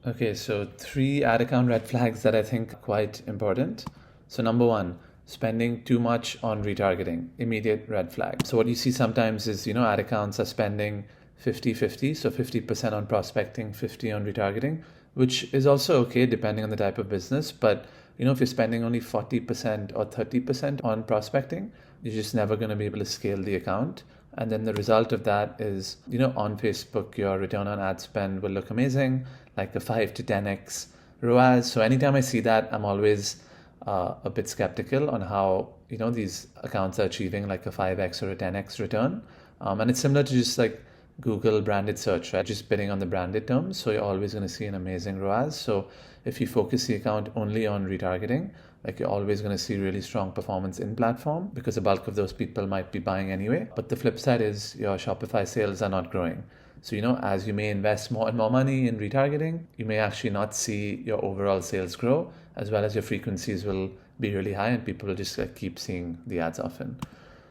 Okay, so 3 ad account red flags that I think are quite important. So number 1, spending too much on retargeting, immediate red flag. So what you see sometimes is, ad accounts are spending 50-50, so 50% on prospecting, 50 on retargeting, which is also okay depending on the type of business. But, if you're spending only 40% or 30% on prospecting, you're just never going to be able to scale the account. And then the result of that is, on Facebook, your return on ad spend will look amazing, like a 5 to 10x ROAS. So anytime I see that, I'm always a bit skeptical on how, these accounts are achieving like a 5x or a 10x return. And it's similar to just like Google branded search, right? Just bidding on the branded terms. So you're always going to see an amazing ROAS. So if you focus the account only on retargeting, like you're always going to see really strong performance in platform because the bulk of those people might be buying anyway. But the flip side is your Shopify sales are not growing. So, as you may invest more and more money in retargeting, you may actually not see your overall sales grow, as well as your frequencies will be really high and people will just keep seeing the ads often.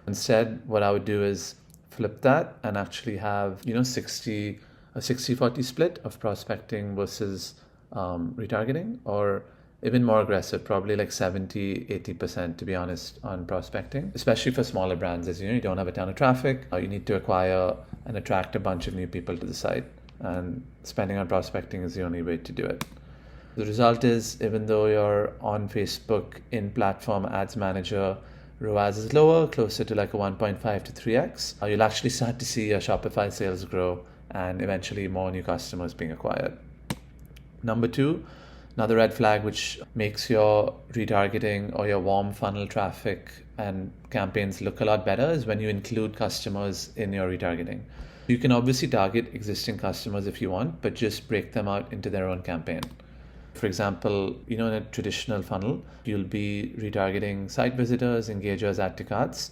Instead, what I would do is flip that and actually have, a 60-40 split of prospecting versus retargeting, or even more aggressive, probably like 70-80% to be honest on prospecting, especially for smaller brands. As you don't have a ton of traffic, you need to acquire and attract a bunch of new people to the site, and spending on prospecting is the only way to do it. The result is, even though you're on Facebook in platform ads manager, ROAS is lower, closer to like a 1.5 to 3x, you'll actually start to see your Shopify sales grow and eventually more new customers being acquired. Number 2, another red flag which makes your retargeting or your warm funnel traffic and campaigns look a lot better is when you include customers in your retargeting. You can obviously target existing customers if you want, but just break them out into their own campaign. For example, in a traditional funnel, you'll be retargeting site visitors, engagers, add to carts.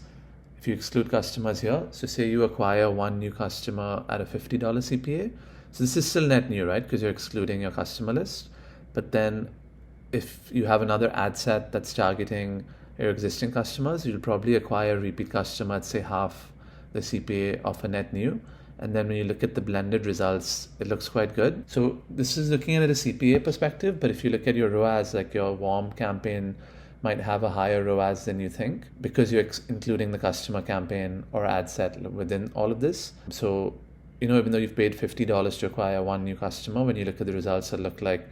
If you exclude customers here, so say you acquire one new customer at a $50 CPA, so this is still net new, right? Because you're excluding your customer list. But then if you have another ad set that's targeting your existing customers, you'll probably acquire a repeat customer at say half the CPA of a net new. And then when you look at the blended results, it looks quite good. So this is looking at it a CPA perspective, but if you look at your ROAS, like your warm campaign might have a higher ROAS than you think because you're including the customer campaign or ad set within all of this. So, even though you've paid $50 to acquire one new customer, when you look at the results, it look like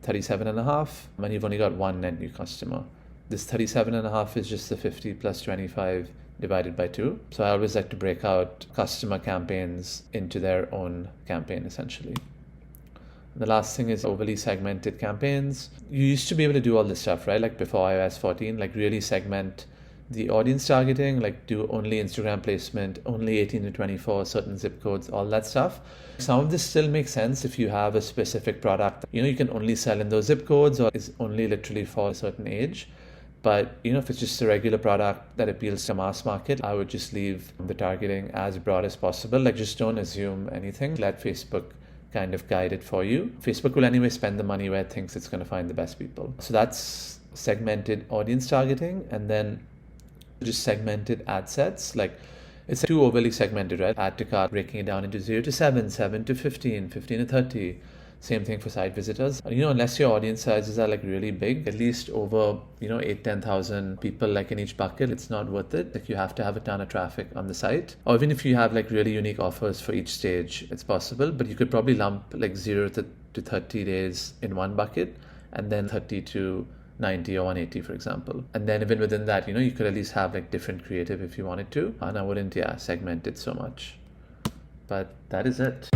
37.5, and you've only got one net new customer. This 37.5 is just the 50 plus 25 divided by 2. So I always like to break out customer campaigns into their own campaign essentially. The last thing is overly segmented campaigns. You used to be able to do all this stuff, right? Like before iOS 14, like really segment the audience targeting, like do only Instagram placement, only 18 to 24, certain zip codes, all that stuff. Some of this still makes sense if you have a specific product, you can only sell in those zip codes or is only literally for a certain age. But, if it's just a regular product that appeals to mass market, I would just leave the targeting as broad as possible. Like just don't assume anything. Let Facebook kind of guide it for you. Facebook will anyway spend the money where it thinks it's going to find the best people. So that's segmented audience targeting. And then just segmented ad sets, like it's too overly segmented, right? Add to cart, breaking it down into 0 to 7, 7 to 15, 15 to 30. Same thing for site visitors. Unless your audience sizes are like really big, at least over 8-10,000 people like in each bucket, it's not worth it. Like you have to have a ton of traffic on the site. Or even if you have like really unique offers for each stage, it's possible. But you could probably lump like 0 to 30 days in one bucket, and then 30 to 90 or 180, for example. And then even within that, you could at least have like different creative if you wanted to. And I wouldn't, segment it so much. But that is it.